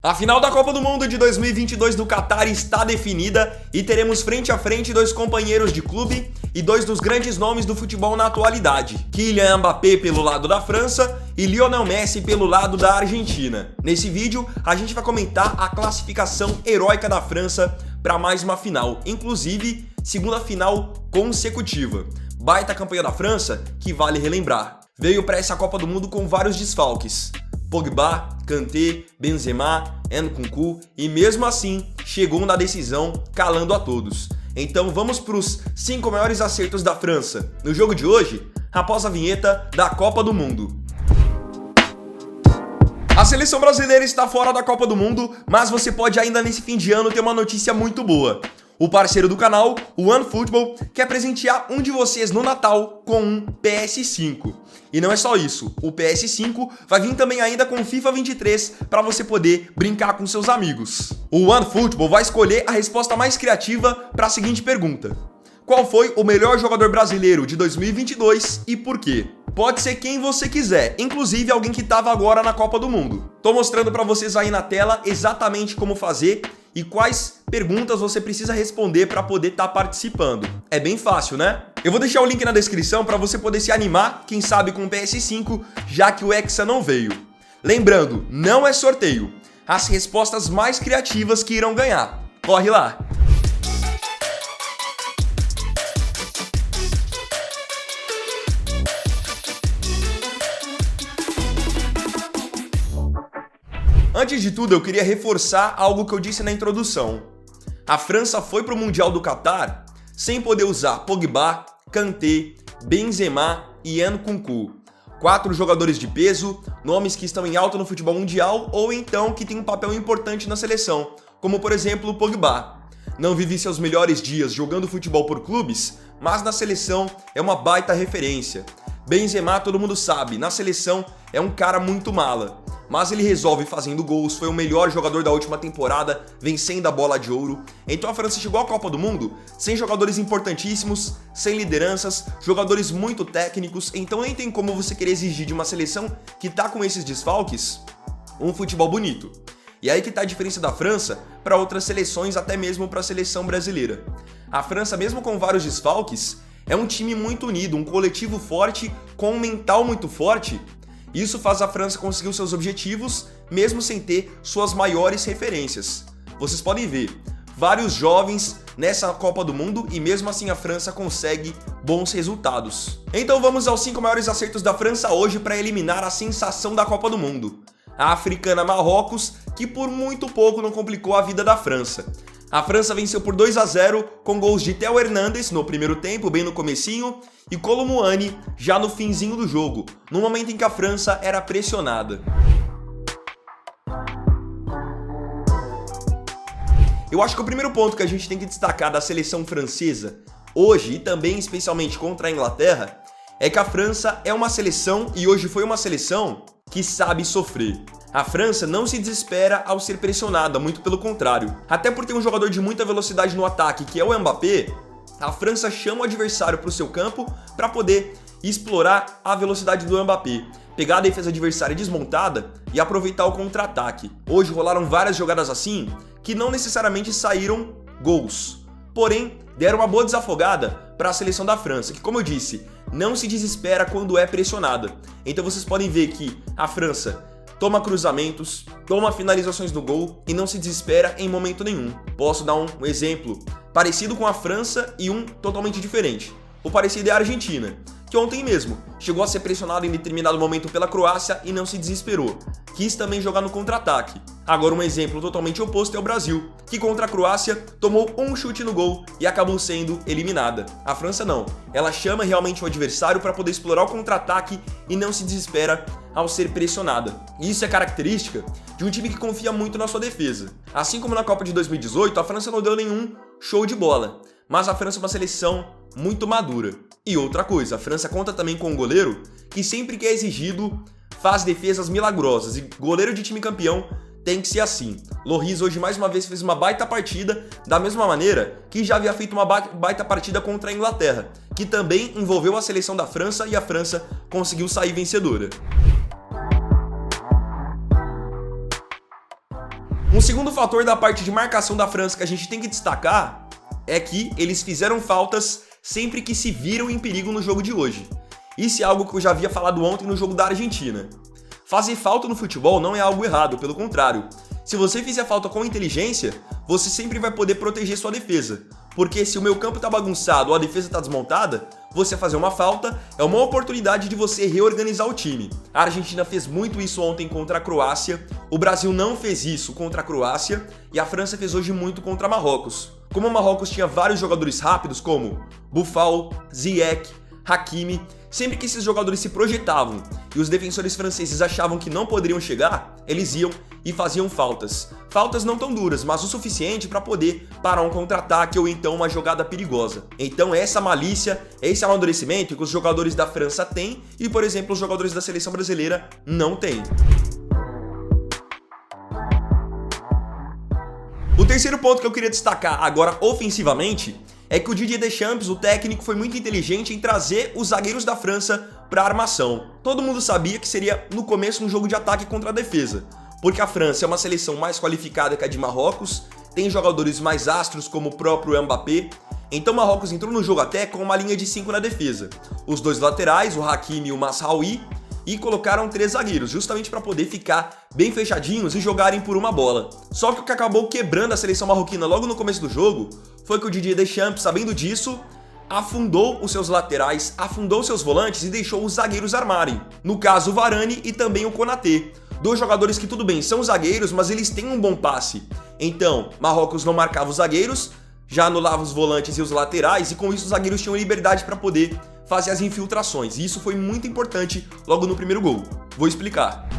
A final da Copa do Mundo de 2022 do Catar está definida e teremos frente a frente dois companheiros de clube e dois dos grandes nomes do futebol na atualidade, Kylian Mbappé pelo lado da França e Lionel Messi pelo lado da Argentina. Nesse vídeo, a gente vai comentar a classificação heróica da França para mais uma final, inclusive segunda final consecutiva. Baita campanha da França que vale relembrar. Veio para essa Copa do Mundo com vários desfalques. Pogba, Kanté, Benzema, Nkunku e mesmo assim chegou na decisão calando a todos. Então vamos para os 5 maiores acertos da França no jogo de hoje, após a vinheta da Copa do Mundo. A seleção brasileira está fora da Copa do Mundo, mas você pode ainda nesse fim de ano ter uma notícia muito boa. O parceiro do canal, o OneFootball, quer presentear um de vocês no Natal com um PS5. E não é só isso, o PS5 vai vir também ainda com FIFA 23 para você poder brincar com seus amigos. O OneFootball vai escolher a resposta mais criativa para a seguinte pergunta: qual foi o melhor jogador brasileiro de 2022 e por quê? Pode ser quem você quiser, inclusive alguém que estava agora na Copa do Mundo. Tô mostrando para vocês aí na tela exatamente como fazer e quais perguntas você precisa responder para poder estar participando. É bem fácil, né? Eu vou deixar o link na descrição para você poder se animar, quem sabe com o PS5, já que o Hexa não veio. Lembrando, não é sorteio. As respostas mais criativas que irão ganhar. Corre lá! Antes de tudo, eu queria reforçar algo que eu disse na introdução. A França foi para o Mundial do Catar sem poder usar Pogba, Kanté, Benzema e Nkunku. 4 jogadores de peso, nomes que estão em alta no futebol mundial ou então que têm um papel importante na seleção, como por exemplo o Pogba. Não vive seus melhores dias jogando futebol por clubes, mas na seleção é uma baita referência. Benzema, todo mundo sabe, na seleção é um cara muito mala. Mas ele resolve fazendo gols, foi o melhor jogador da última temporada, vencendo a bola de ouro. Então a França chegou à Copa do Mundo sem jogadores importantíssimos, sem lideranças, jogadores muito técnicos, então nem tem como você querer exigir de uma seleção que tá com esses desfalques um futebol bonito. E aí que tá a diferença da França para outras seleções, até mesmo para a seleção brasileira. A França, mesmo com vários desfalques, é um time muito unido, um coletivo forte, com um mental muito forte. Isso faz a França conseguir os seus objetivos, mesmo sem ter suas maiores referências. Vocês podem ver, vários jovens nessa Copa do Mundo e mesmo assim a França consegue bons resultados. Então vamos aos 5 maiores acertos da França hoje para eliminar a sensação da Copa do Mundo. A africana Marrocos, que por muito pouco não complicou a vida da França. A França venceu por 2-0 com gols de Theo Hernandez no primeiro tempo, bem no comecinho, e Kolo Muani já no finzinho do jogo, no momento em que a França era pressionada. Eu acho que o primeiro ponto que a gente tem que destacar da seleção francesa, hoje e também especialmente contra a Inglaterra, é que a França é uma seleção, e hoje foi uma seleção, que sabe sofrer. A França não se desespera ao ser pressionada, muito pelo contrário. Até por ter um jogador de muita velocidade no ataque, que é o Mbappé, a França chama o adversário para o seu campo para poder explorar a velocidade do Mbappé, pegar a defesa adversária desmontada e aproveitar o contra-ataque. Hoje rolaram várias jogadas assim que não necessariamente saíram gols, porém deram uma boa desafogada para a seleção da França, que, como eu disse, não se desespera quando é pressionada. Então vocês podem ver que a França toma cruzamentos, toma finalizações no gol e não se desespera em momento nenhum. Posso dar um exemplo parecido com a França e um totalmente diferente. O parecido é a Argentina, que ontem mesmo chegou a ser pressionado em determinado momento pela Croácia e não se desesperou. Quis também jogar no contra-ataque. Agora um exemplo totalmente oposto é o Brasil, que contra a Croácia tomou um chute no gol e acabou sendo eliminada. A França não, ela chama realmente o adversário para poder explorar o contra-ataque e não se desespera ao ser pressionada. E isso é característica de um time que confia muito na sua defesa. Assim como na Copa de 2018, a França não deu nenhum show de bola, mas a França é uma seleção muito madura. E outra coisa, a França conta também com um goleiro que sempre que é exigido faz defesas milagrosas, e goleiro de time campeão tem que ser assim. Lloris hoje mais uma vez fez uma baita partida, da mesma maneira que já havia feito uma baita partida contra a Inglaterra, que também envolveu a seleção da França e a França conseguiu sair vencedora. Um segundo fator da parte de marcação da França que a gente tem que destacar é que eles fizeram faltas sempre que se viram em perigo no jogo de hoje. Isso é algo que eu já havia falado ontem no jogo da Argentina. Fazer falta no futebol não é algo errado, pelo contrário. Se você fizer falta com inteligência, você sempre vai poder proteger sua defesa. Porque se o meu campo está bagunçado ou a defesa está desmontada, você fazer uma falta é uma oportunidade de você reorganizar o time. A Argentina fez muito isso ontem contra a Croácia, o Brasil não fez isso contra a Croácia e a França fez hoje muito contra Marrocos. Como o Marrocos tinha vários jogadores rápidos como Boufal, Ziyech, Hakimi, sempre que esses jogadores se projetavam e os defensores franceses achavam que não poderiam chegar, eles iam e faziam faltas. Faltas não tão duras, mas o suficiente para poder parar um contra-ataque ou então uma jogada perigosa. Então essa malícia, esse amadurecimento que os jogadores da França têm e, por exemplo, os jogadores da seleção brasileira não têm. O terceiro ponto que eu queria destacar agora ofensivamente é que o Didier Deschamps, o técnico, foi muito inteligente em trazer os zagueiros da França para a armação. Todo mundo sabia que seria no começo um jogo de ataque contra a defesa, porque a França é uma seleção mais qualificada que a de Marrocos, tem jogadores mais astros como o próprio Mbappé, então Marrocos entrou no jogo até com uma linha de 5 na defesa. Os dois laterais, o Hakimi e o Mazraoui, e colocaram 3 zagueiros, justamente para poder ficar bem fechadinhos e jogarem por uma bola. Só que o que acabou quebrando a seleção marroquina logo no começo do jogo foi que o Didier Deschamps, sabendo disso, afundou os seus laterais, afundou seus volantes e deixou os zagueiros armarem. No caso, o Varane e também o Konaté. 2 jogadores que, tudo bem, são zagueiros, mas eles têm um bom passe. Então, Marrocos não marcava os zagueiros, já anulava os volantes e os laterais, e com isso os zagueiros tinham liberdade para poder fazer as infiltrações. E isso foi muito importante logo no primeiro gol. Vou explicar.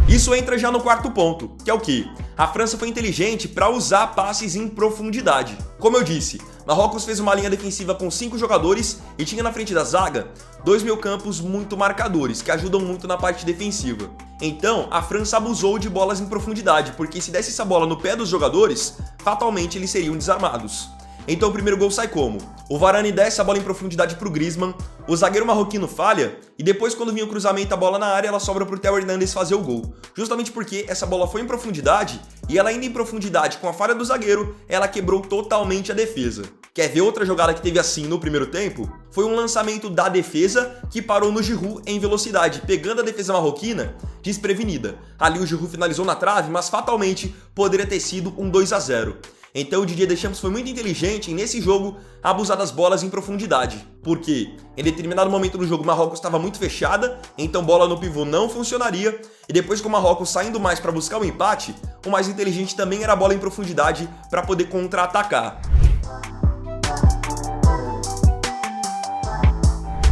Isso entra já no quarto ponto, que é o quê? A França foi inteligente para usar passes em profundidade. Como eu disse, Marrocos fez uma linha defensiva com 5 jogadores e tinha na frente da zaga 2 meio-campos muito marcadores, que ajudam muito na parte defensiva. Então, a França abusou de bolas em profundidade, porque se desse essa bola no pé dos jogadores, fatalmente eles seriam desarmados. Então o primeiro gol sai como? O Varane desce a bola em profundidade para o Griezmann, o zagueiro marroquino falha e depois quando vinha o cruzamento a bola na área ela sobra para o Theo Hernandez fazer o gol. Justamente porque essa bola foi em profundidade e ela ainda em profundidade com a falha do zagueiro, ela quebrou totalmente a defesa. Quer ver outra jogada que teve assim no primeiro tempo? Foi um lançamento da defesa que parou no Giroud em velocidade, pegando a defesa marroquina desprevenida. Ali o Giroud finalizou na trave, mas fatalmente poderia ter sido um 2-0. Então o Didier Deschamps foi muito inteligente em, nesse jogo, abusar das bolas em profundidade. Porque em determinado momento do jogo o Marrocos estava muito fechada, então bola no pivô não funcionaria. E depois com o Marrocos saindo mais para buscar o empate, o mais inteligente também era a bola em profundidade para poder contra-atacar.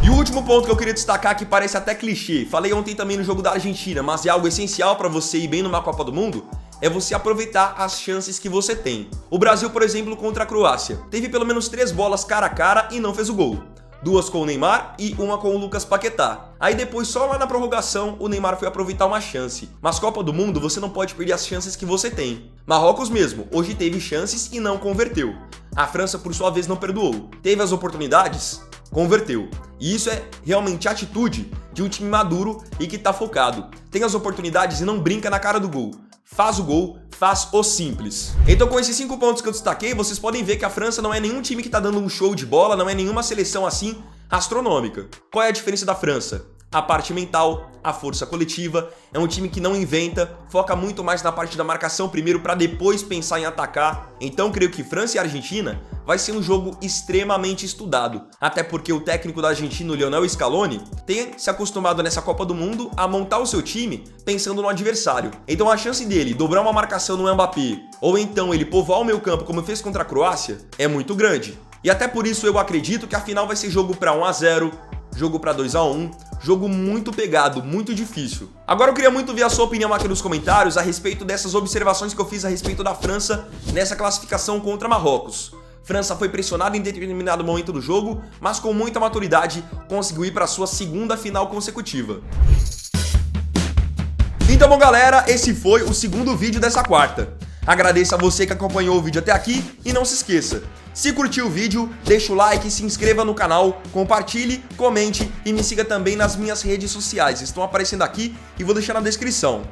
E o último ponto que eu queria destacar, que parece até clichê, falei ontem também no jogo da Argentina, mas é algo essencial para você ir bem numa Copa do Mundo, é você aproveitar as chances que você tem. O Brasil, por exemplo, contra a Croácia, teve pelo menos 3 bolas cara a cara e não fez o gol. 2 com o Neymar e 1 com o Lucas Paquetá. Aí depois, só lá na prorrogação, o Neymar foi aproveitar uma chance. Mas Copa do Mundo, você não pode perder as chances que você tem. Marrocos mesmo, hoje teve chances e não converteu. A França, por sua vez, não perdoou. Teve as oportunidades? Converteu. E isso é realmente a atitude de um time maduro e que tá focado. Tem as oportunidades e não brinca na cara do gol. Faz o gol, faz o simples. Então com esses 5 pontos que eu destaquei, vocês podem ver que a França não é nenhum time que tá dando um show de bola, não é nenhuma seleção assim astronômica. Qual é a diferença da França? A parte mental, a força coletiva, é um time que não inventa, foca muito mais na parte da marcação primeiro para depois pensar em atacar. Então creio que França e Argentina vai ser um jogo extremamente estudado, até porque o técnico da Argentina, o Lionel Scaloni, tem se acostumado nessa Copa do Mundo a montar o seu time pensando no adversário. Então a chance dele dobrar uma marcação no Mbappé, ou então ele povoar o meio campo como fez contra a Croácia, é muito grande. E até por isso eu acredito que a final vai ser jogo para 1-0, jogo para 2-1, jogo muito pegado, muito difícil. Agora eu queria muito ver a sua opinião aqui nos comentários a respeito dessas observações que eu fiz a respeito da França nessa classificação contra Marrocos. França foi pressionada em determinado momento do jogo, mas com muita maturidade conseguiu ir para sua segunda final consecutiva. Então bom galera, esse foi o segundo vídeo dessa quarta. Agradeço a você que acompanhou o vídeo até aqui e não se esqueça, se curtiu o vídeo, deixa o like, se inscreva no canal, compartilhe, comente e me siga também nas minhas redes sociais. Estão aparecendo aqui e vou deixar na descrição.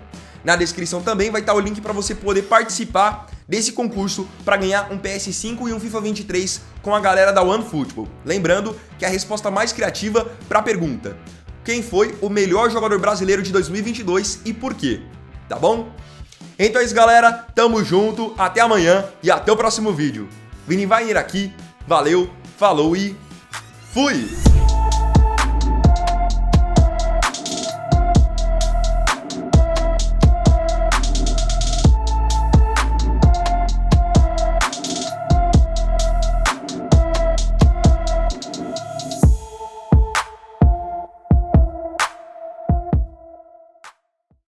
Na descrição também vai estar o link para você poder participar desse concurso para ganhar um PS5 e um FIFA 23 com a galera da OneFootball. Lembrando que a resposta mais criativa para a pergunta: quem foi o melhor jogador brasileiro de 2022 e por quê? Tá bom? Então é isso, galera. Tamo junto, até amanhã e até o próximo vídeo. Vini Wagner aqui, valeu, falou e fui!